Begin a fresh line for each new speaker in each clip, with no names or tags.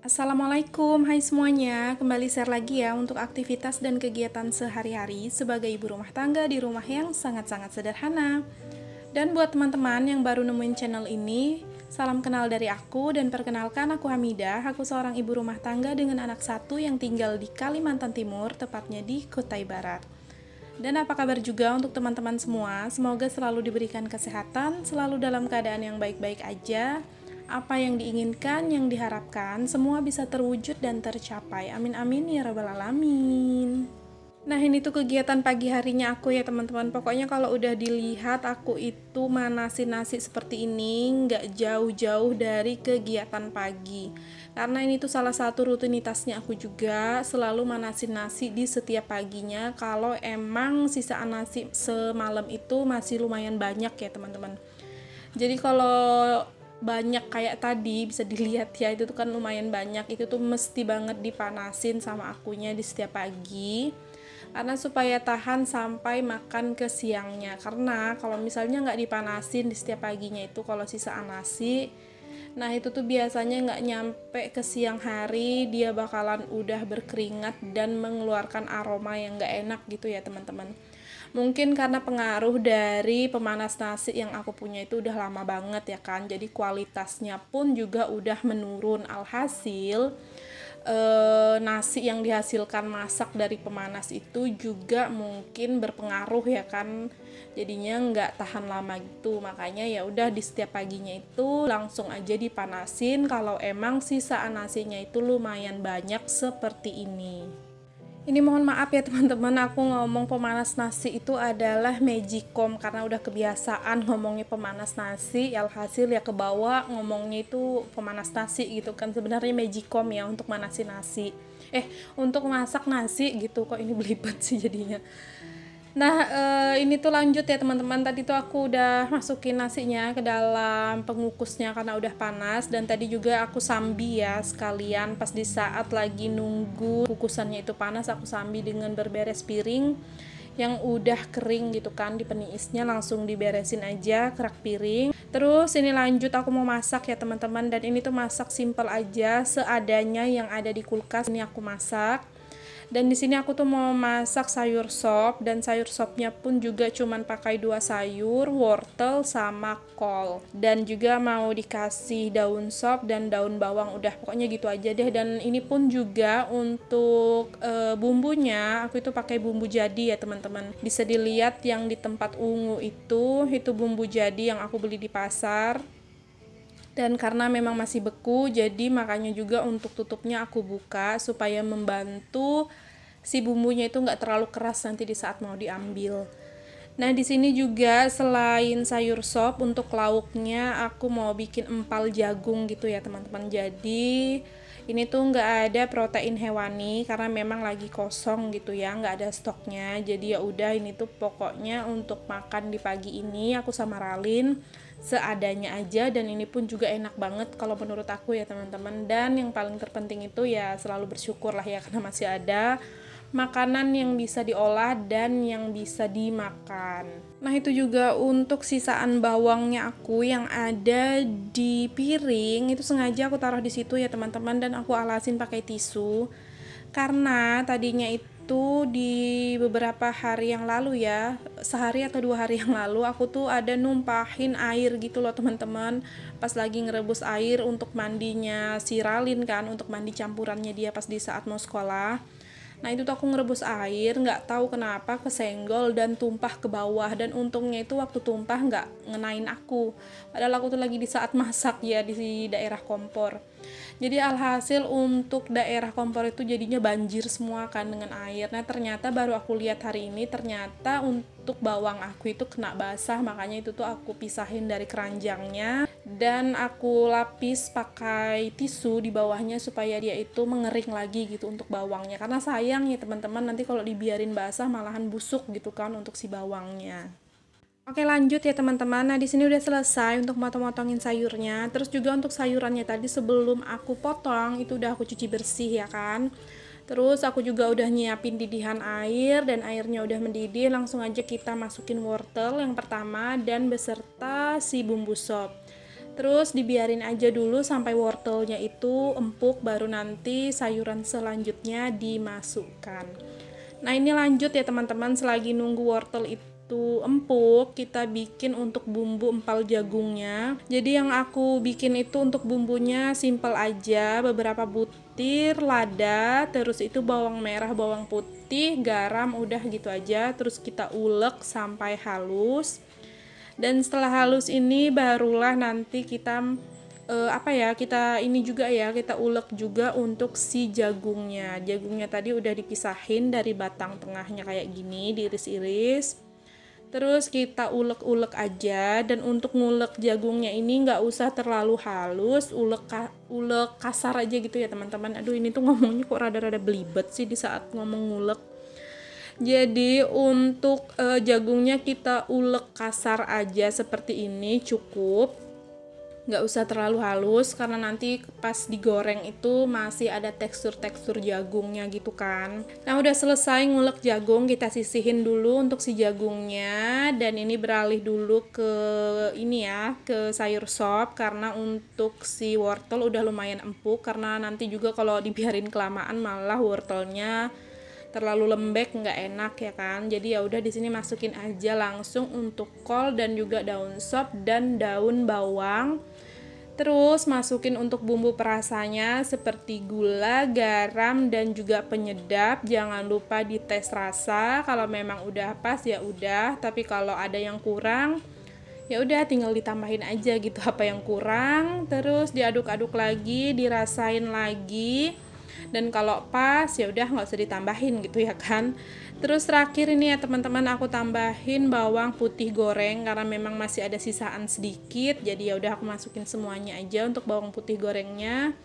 Assalamualaikum, hai semuanya. Kembali share lagi ya untuk aktivitas dan kegiatan sehari-hari sebagai ibu rumah tangga di rumah yang sangat-sangat sederhana. Dan buat teman-teman yang baru nemuin channel ini, salam kenal dari aku dan perkenalkan aku Hamidah. Aku seorang ibu rumah tangga dengan anak satu yang tinggal di Kalimantan Timur, tepatnya di Kutai Barat. Dan apa kabar juga untuk teman-teman semua? Semoga selalu diberikan kesehatan, selalu dalam keadaan yang baik-baik aja. Apa yang diinginkan, yang diharapkan, semua bisa terwujud dan tercapai. Amin amin ya rabbal alamin. Nah, ini tuh kegiatan pagi harinya aku ya teman-teman. Pokoknya kalau udah dilihat aku itu manasin nasi seperti ini, nggak jauh-jauh dari kegiatan pagi. Karena ini tuh salah satu rutinitasnya aku juga, selalu manasin nasi di setiap paginya. Kalau emang sisaan nasi semalam itu masih lumayan banyak ya teman-teman. Jadi kalau banyak kayak tadi bisa dilihat ya, itu tuh kan lumayan banyak, itu tuh mesti banget dipanasin sama akunya di setiap pagi karena supaya tahan sampai makan ke siangnya. Karena kalau misalnya nggak dipanasin di setiap paginya itu, kalau sisaan nasi, nah itu tuh biasanya nggak nyampe ke siang hari dia bakalan udah berkeringat dan mengeluarkan aroma yang nggak enak gitu ya teman-teman. Mungkin karena pengaruh dari pemanas nasi yang aku punya itu udah lama banget ya kan, jadi kualitasnya pun juga udah menurun. Alhasil nasi yang dihasilkan masak dari pemanas itu juga mungkin berpengaruh ya kan, jadinya nggak tahan lama gitu. Makanya ya udah di setiap paginya itu langsung aja dipanasin kalau emang sisaan nasinya itu lumayan banyak seperti ini. Ini mohon maaf ya teman-teman, aku ngomong pemanas nasi itu adalah magicom karena udah kebiasaan ngomongnya pemanas nasi, alhasil ya ke bawah ngomongnya itu pemanas nasi gitu kan. Sebenarnya magicom ya untuk manasin nasi. Untuk masak nasi gitu, kok ini belibet sih jadinya. Nah, ini tuh lanjut ya teman-teman. Tadi tuh aku udah masukin nasinya ke dalam pengukusnya karena udah panas, dan tadi juga aku sambi ya sekalian pas di saat lagi nunggu kukusannya itu panas, aku sambi dengan berberes piring yang udah kering gitu kan, di peniisnya langsung diberesin aja kerak piring. Terus ini lanjut aku mau masak ya teman-teman, dan ini tuh masak simple aja seadanya yang ada di kulkas. Ini aku masak. Dan di sini aku tuh mau masak sayur sop, dan sayur sopnya pun juga cuman pakai 2 sayur, wortel sama kol. Dan juga mau dikasih daun sop dan daun bawang, udah pokoknya gitu aja deh. Dan ini pun juga untuk bumbunya aku itu pakai bumbu jadi ya teman-teman. Bisa dilihat yang di tempat ungu itu bumbu jadi yang aku beli di pasar. Dan karena memang masih beku, jadi makanya juga untuk tutupnya aku buka supaya membantu si bumbunya itu nggak terlalu keras nanti di saat mau diambil. Nah, di sini juga selain sayur sop, untuk lauknya aku mau bikin empal jagung gitu ya teman-teman. Jadi ini tuh nggak ada protein hewani karena memang lagi kosong gitu ya, nggak ada stoknya. Jadi ya udah, ini tuh pokoknya untuk makan di pagi ini aku sama Ralin seadanya aja, dan ini pun juga enak banget kalau menurut aku ya teman-teman. Dan yang paling terpenting itu ya selalu bersyukur lah ya karena masih ada makanan yang bisa diolah dan yang bisa dimakan. Nah, itu juga untuk sisaan bawangnya aku yang ada di piring itu sengaja aku taruh di situ ya teman-teman, dan aku alasin pakai tisu karena tadinya itu di beberapa hari yang lalu ya, sehari atau 2 hari yang lalu, aku tuh ada numpahin air gitu loh teman-teman, pas lagi ngerebus air untuk mandinya si Ralin kan, untuk mandi campurannya dia pas di saat mau sekolah. Nah, itu tuh aku ngerebus air, nggak tahu kenapa kesenggol dan tumpah ke bawah, dan untungnya itu waktu tumpah nggak ngenain aku, padahal aku tuh lagi di saat masak ya di daerah kompor. Jadi alhasil untuk daerah kompor itu jadinya banjir semua kan dengan air. Nah, ternyata baru aku lihat hari ini, ternyata untuk bawang aku itu kena basah, makanya itu tuh aku pisahin dari keranjangnya dan aku lapis pakai tisu di bawahnya supaya dia itu mengering lagi gitu untuk bawangnya. Karena sayang ya teman-teman, nanti kalau dibiarin basah malahan busuk gitu kan untuk si bawangnya. Oke, lanjut ya teman-teman. Nah, di sini udah selesai untuk motong-motongin sayurnya. Terus juga untuk sayurannya tadi sebelum aku potong itu udah aku cuci bersih ya kan. Terus aku juga udah nyiapin didihan air, dan airnya udah mendidih, langsung aja kita masukin wortel yang pertama dan beserta si bumbu sop. Terus dibiarin aja dulu sampai wortelnya itu empuk, baru nanti sayuran selanjutnya dimasukkan. Nah ini lanjut ya teman-teman, selagi nunggu wortel itu empuk, kita bikin untuk bumbu empal jagungnya. Jadi yang aku bikin itu untuk bumbunya simple aja, beberapa butir lada, terus itu bawang merah, bawang putih, garam, udah gitu aja. Terus kita ulek sampai halus. Dan setelah halus ini barulah nanti kita kita ini juga ya, kita ulek juga untuk si jagungnya. Jagungnya tadi udah dipisahin dari batang tengahnya kayak gini, diiris-iris. Terus kita ulek-ulek aja, dan untuk ngulek jagungnya ini nggak usah terlalu halus, ulek kasar aja gitu ya teman-teman. Aduh ini tuh ngomongnya kok rada-rada belibet sih di saat ngomong ngulek. Jadi untuk jagungnya kita ulek kasar aja seperti ini cukup, nggak usah terlalu halus karena nanti pas digoreng itu masih ada tekstur-tekstur jagungnya gitu kan. Nah udah selesai ngulek jagung, kita sisihin dulu untuk si jagungnya, dan ini beralih dulu ke ini ya, ke sayur sop, karena untuk si wortel udah lumayan empuk, karena nanti juga kalau dibiarin kelamaan malah wortelnya terlalu lembek nggak enak ya kan. Jadi ya udah di sini masukin aja langsung untuk kol dan juga daun sop dan daun bawang. Terus masukin untuk bumbu perasanya seperti gula, garam, dan juga penyedap. Jangan lupa dites rasa, kalau memang udah pas ya udah, tapi kalau ada yang kurang ya udah tinggal ditambahin aja gitu apa yang kurang. Terus diaduk-aduk lagi, dirasain lagi. Dan kalau pas ya udah nggak usah ditambahin gitu ya kan. Terus terakhir ini ya teman-teman, aku tambahin bawang putih goreng karena memang masih ada sisaan sedikit. Jadi ya udah aku masukin semuanya aja untuk bawang putih gorengnya.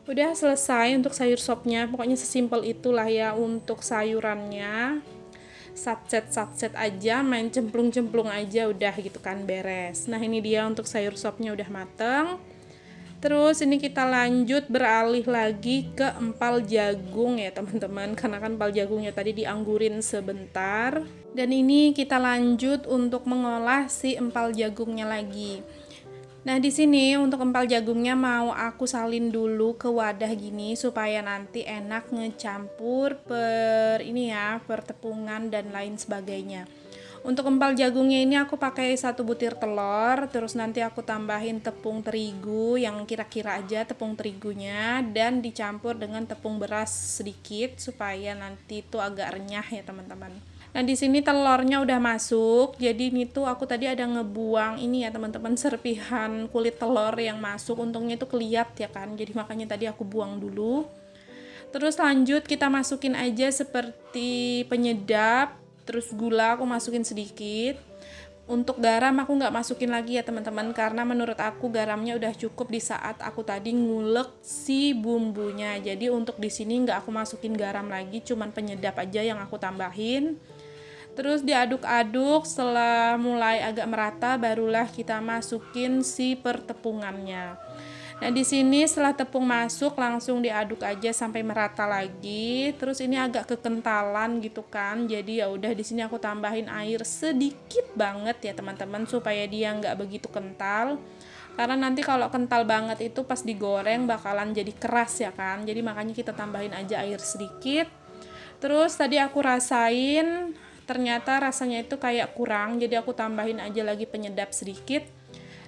Udah selesai untuk sayur sopnya. Pokoknya sesimpel itulah ya untuk sayurannya. Satset aja, main cemplung-cemplung aja udah gitu kan, beres. Nah ini dia untuk sayur sopnya udah mateng. Terus ini kita lanjut beralih lagi ke empal jagung ya teman-teman, karena kan empal jagungnya tadi dianggurin sebentar. Dan ini kita lanjut untuk mengolah si empal jagungnya lagi. Nah di sini untuk empal jagungnya mau aku salin dulu ke wadah gini supaya nanti enak ngecampur per tepungan dan lain sebagainya. Untuk empal jagungnya ini aku pakai 1 butir telur, terus nanti aku tambahin tepung terigu yang kira-kira aja tepung terigunya, dan dicampur dengan tepung beras sedikit supaya nanti itu agak renyah ya teman-teman. Nah di sini telurnya udah masuk, jadi ini tuh aku tadi ada ngebuang ini ya teman-teman, serpihan kulit telur yang masuk, untungnya itu keliat ya kan, jadi makanya tadi aku buang dulu. Terus lanjut kita masukin aja seperti penyedap. Terus gula aku masukin sedikit. Untuk garam aku nggak masukin lagi ya teman-teman, karena menurut aku garamnya udah cukup di saat aku tadi ngulek si bumbunya. Jadi untuk di sini nggak aku masukin garam lagi, cuman penyedap aja yang aku tambahin. Terus diaduk-aduk, setelah mulai agak merata barulah kita masukin si pertepungannya. Nah di sini setelah tepung masuk langsung diaduk aja sampai merata lagi. Terus ini agak kekentalan gitu kan. Jadi ya udah di sini aku tambahin air sedikit banget ya teman-teman supaya dia nggak begitu kental. Karena nanti kalau kental banget itu pas digoreng bakalan jadi keras ya kan. Jadi makanya kita tambahin aja air sedikit. Terus tadi aku rasain ternyata rasanya itu kayak kurang. Jadi aku tambahin aja lagi penyedap sedikit.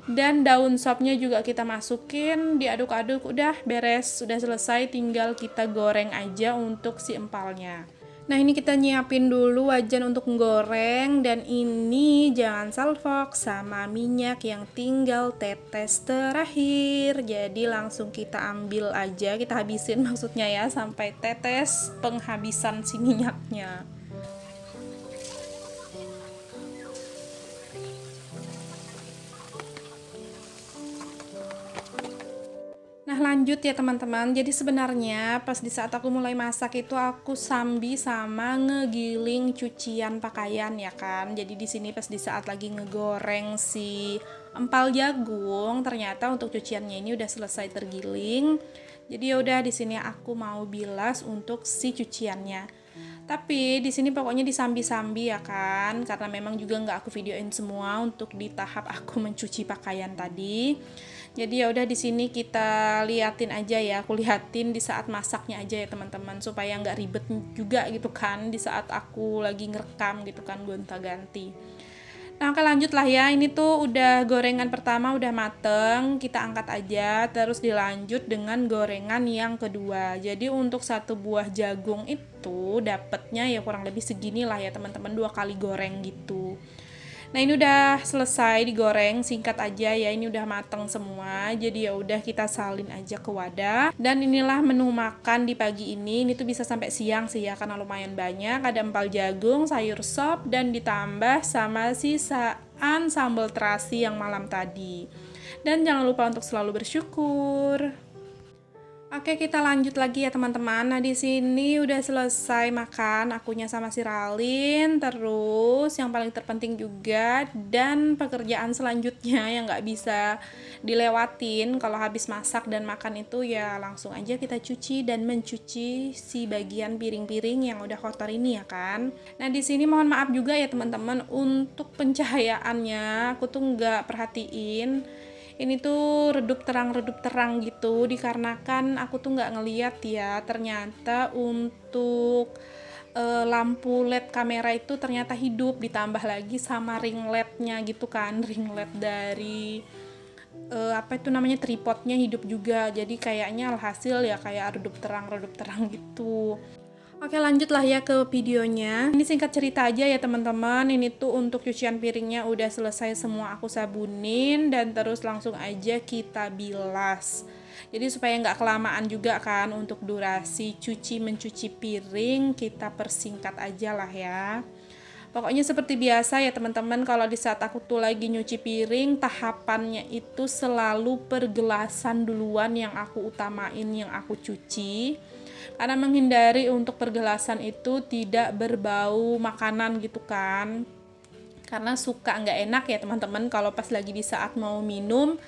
Dan daun sopnya juga kita masukin, diaduk-aduk, udah beres, udah selesai, tinggal kita goreng aja untuk si empalnya. Nah ini kita nyiapin dulu wajan untuk goreng, dan ini jangan salfok sama minyak yang tinggal tetes terakhir. Jadi langsung kita ambil aja, kita habisin maksudnya ya, sampai tetes penghabisan si minyaknya. Nah lanjut ya teman-teman, jadi sebenarnya pas di saat aku mulai masak itu aku sambi sama ngegiling cucian pakaian ya kan. Jadi di sini pas di saat lagi ngegoreng si empal jagung, ternyata untuk cuciannya ini udah selesai tergiling. Jadi ya udah di sini aku mau bilas untuk si cuciannya. Tapi di sini pokoknya disambi-sambi ya kan, karena memang juga nggak aku videoin semua untuk di tahap aku mencuci pakaian tadi. Jadi ya udah di sini kita liatin aja ya, aku liatin di saat masaknya aja ya teman-teman, supaya nggak ribet juga gitu kan di saat aku lagi ngerekam gitu kan gonta-ganti. Nah, oke lanjut lah ya. Ini tuh udah gorengan pertama udah mateng, kita angkat aja, terus dilanjut dengan gorengan yang kedua. Jadi untuk satu buah jagung itu dapatnya ya kurang lebih segini lah ya teman-teman, 2 kali goreng gitu. Nah, ini udah selesai digoreng, singkat aja ya, ini udah mateng semua. Jadi ya udah kita salin aja ke wadah. Dan inilah menu makan di pagi ini. Ini tuh bisa sampai siang sih ya karena lumayan banyak. Ada empal jagung, sayur sop, dan ditambah sama sisaan sambal terasi yang malam tadi. Dan jangan lupa untuk selalu bersyukur. Oke, kita lanjut lagi ya teman-teman. Nah, di sini udah selesai makan akunya sama si Ralin. Terus yang paling terpenting juga dan pekerjaan selanjutnya yang nggak bisa dilewatin kalau habis masak dan makan itu ya langsung aja kita cuci dan mencuci si bagian piring-piring yang udah kotor ini ya kan. Nah, di sini mohon maaf juga ya teman-teman untuk pencahayaannya. Aku tuh nggak perhatiin. Ini tuh redup terang gitu dikarenakan aku tuh nggak ngeliat ya, ternyata untuk lampu LED kamera itu ternyata hidup, ditambah lagi sama ring LED-nya gitu kan, ring LED dari apa itu namanya, tripodnya hidup juga, jadi kayaknya alhasil ya kayak redup terang gitu. Oke, lanjutlah ya ke videonya. Ini singkat cerita aja ya teman-teman. Ini tuh untuk cucian piringnya udah selesai semua, aku sabunin dan terus langsung aja kita bilas. Jadi supaya nggak kelamaan juga kan untuk durasi mencuci piring, kita persingkat aja lah ya. Pokoknya seperti biasa ya teman-teman, kalau di saat aku tuh lagi nyuci piring, tahapannya itu selalu pergelasan duluan yang aku utamain, yang aku cuci. Karena menghindari untuk pergelasan itu tidak berbau makanan gitu kan. Karena suka nggak enak ya teman-teman kalau pas lagi di saat mau minum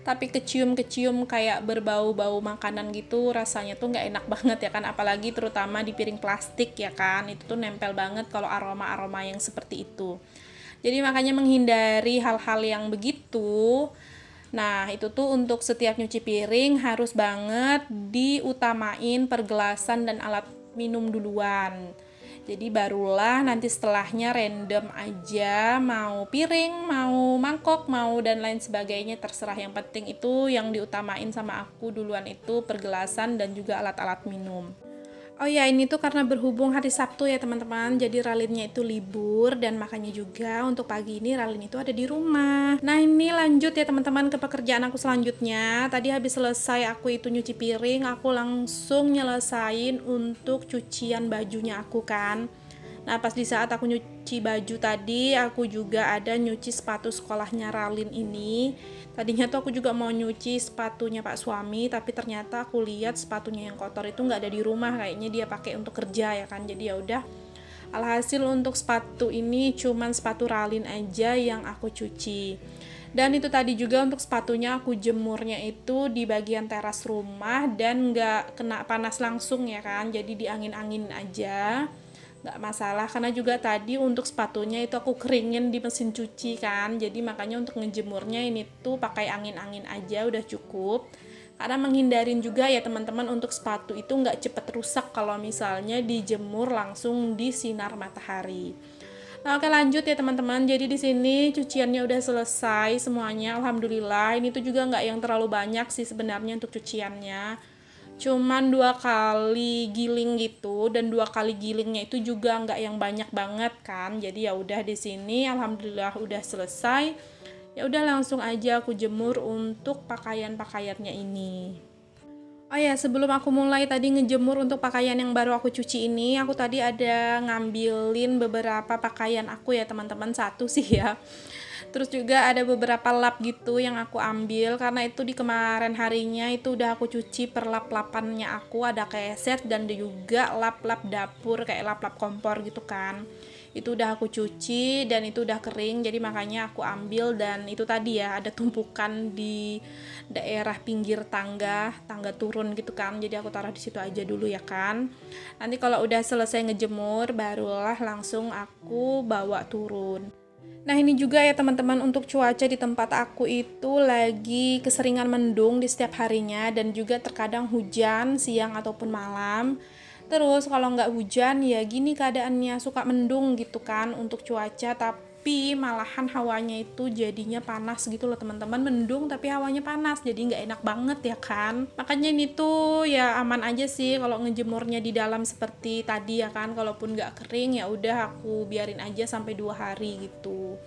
tapi kecium-kecium kayak berbau-bau makanan gitu, rasanya tuh nggak enak banget ya kan, apalagi terutama di piring plastik ya kan, itu tuh nempel banget kalau aroma-aroma yang seperti itu. Jadi makanya menghindari hal-hal yang begitu. Nah, itu tuh untuk setiap nyuci piring harus banget diutamain pergelasan dan alat minum duluan. Jadi barulah nanti setelahnya random aja, mau piring, mau mangkok, mau dan lain sebagainya, terserah. Yang penting itu yang diutamain sama aku duluan itu pergelasan dan juga alat-alat minum. Oh ya, ini tuh karena berhubung hari Sabtu ya teman-teman, jadi Ralinnya itu libur dan makanya juga untuk pagi ini Ralin itu ada di rumah. Nah, ini lanjut ya teman-teman ke pekerjaan aku selanjutnya. Tadi habis selesai aku itu nyuci piring, aku langsung nyelesain untuk cucian bajunya aku kan. Nah, pas di saat aku nyuci baju tadi, aku juga ada nyuci sepatu sekolahnya Ralin ini. Tadinya tuh aku juga mau nyuci sepatunya Pak suami, tapi ternyata aku lihat sepatunya yang kotor itu nggak ada di rumah, kayaknya dia pakai untuk kerja ya kan. Jadi ya udah, alhasil untuk sepatu ini cuman sepatu Ralin aja yang aku cuci. Dan itu tadi juga untuk sepatunya aku jemurnya itu di bagian teras rumah dan nggak kena panas langsung ya kan, jadi diangin-angin aja. Nggak masalah, karena juga tadi untuk sepatunya itu aku keringin di mesin cuci kan, jadi makanya untuk ngejemurnya ini tuh pakai angin-angin aja udah cukup, karena menghindarin juga ya teman-teman untuk sepatu itu nggak cepet rusak kalau misalnya dijemur langsung di sinar matahari. Nah, oke lanjut ya teman-teman, jadi di sini cuciannya udah selesai semuanya, alhamdulillah. Ini tuh juga nggak yang terlalu banyak sih sebenarnya untuk cuciannya, cuman 2 kali giling gitu, dan 2 kali gilingnya itu juga nggak yang banyak banget kan. Jadi ya udah di sini alhamdulillah udah selesai. Ya udah langsung aja aku jemur untuk pakaian-pakaiannya ini. Oh ya, sebelum aku mulai tadi ngejemur untuk pakaian yang baru aku cuci ini, aku tadi ada ngambilin beberapa pakaian aku ya teman-teman, satu sih ya. Terus juga ada beberapa lap gitu yang aku ambil, karena itu di kemarin harinya itu udah aku cuci per lap-lapannya aku, ada keset dan juga lap-lap dapur kayak lap-lap kompor gitu kan. Itu udah aku cuci dan itu udah kering, jadi makanya aku ambil. Dan itu tadi ya, ada tumpukan di daerah pinggir tangga turun gitu kan, jadi aku taruh di situ aja dulu ya kan. Nanti kalau udah selesai ngejemur barulah langsung aku bawa turun. Nah ini juga ya teman-teman, untuk cuaca di tempat aku itu lagi keseringan mendung di setiap harinya, dan juga terkadang hujan siang ataupun malam. Terus kalau nggak hujan ya gini keadaannya, suka mendung gitu kan untuk cuaca, tapi malahan hawanya itu jadinya panas gitu loh teman-teman. Mendung tapi hawanya panas, jadi nggak enak banget ya kan. Makanya ini tuh ya aman aja sih kalau ngejemurnya di dalam seperti tadi ya kan. Kalaupun nggak kering ya udah aku biarin aja sampai 2 hari gitu.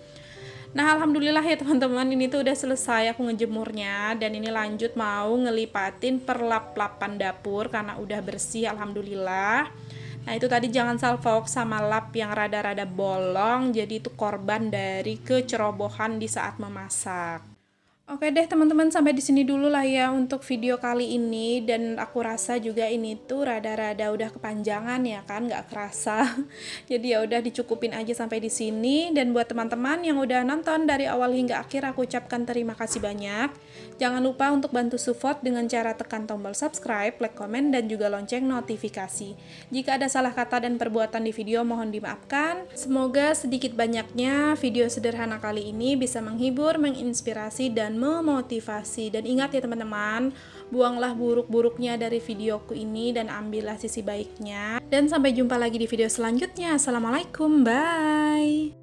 Nah alhamdulillah ya teman-teman, ini tuh udah selesai aku ngejemurnya, dan ini lanjut mau ngelipatin perlap-lapan dapur karena udah bersih alhamdulillah. Nah itu tadi jangan salfok sama lap yang rada-rada bolong, jadi itu korban dari kecerobohan di saat memasak. Oke deh teman-teman, sampai di sini dulu lah ya untuk video kali ini, dan aku rasa juga ini tuh rada-rada udah kepanjangan ya kan, nggak kerasa. Jadi ya udah dicukupin aja sampai di sini. Dan buat teman-teman yang udah nonton dari awal hingga akhir, aku ucapkan terima kasih banyak. Jangan lupa untuk bantu support dengan cara tekan tombol subscribe, like, komen, dan juga lonceng notifikasi. Jika ada salah kata dan perbuatan di video mohon dimaafkan. Semoga sedikit banyaknya video sederhana kali ini bisa menghibur, menginspirasi, dan memotivasi. Dan ingat ya teman-teman, buanglah buruk-buruknya dari videoku ini dan ambillah sisi baiknya. Dan sampai jumpa lagi di video selanjutnya. Assalamualaikum, bye.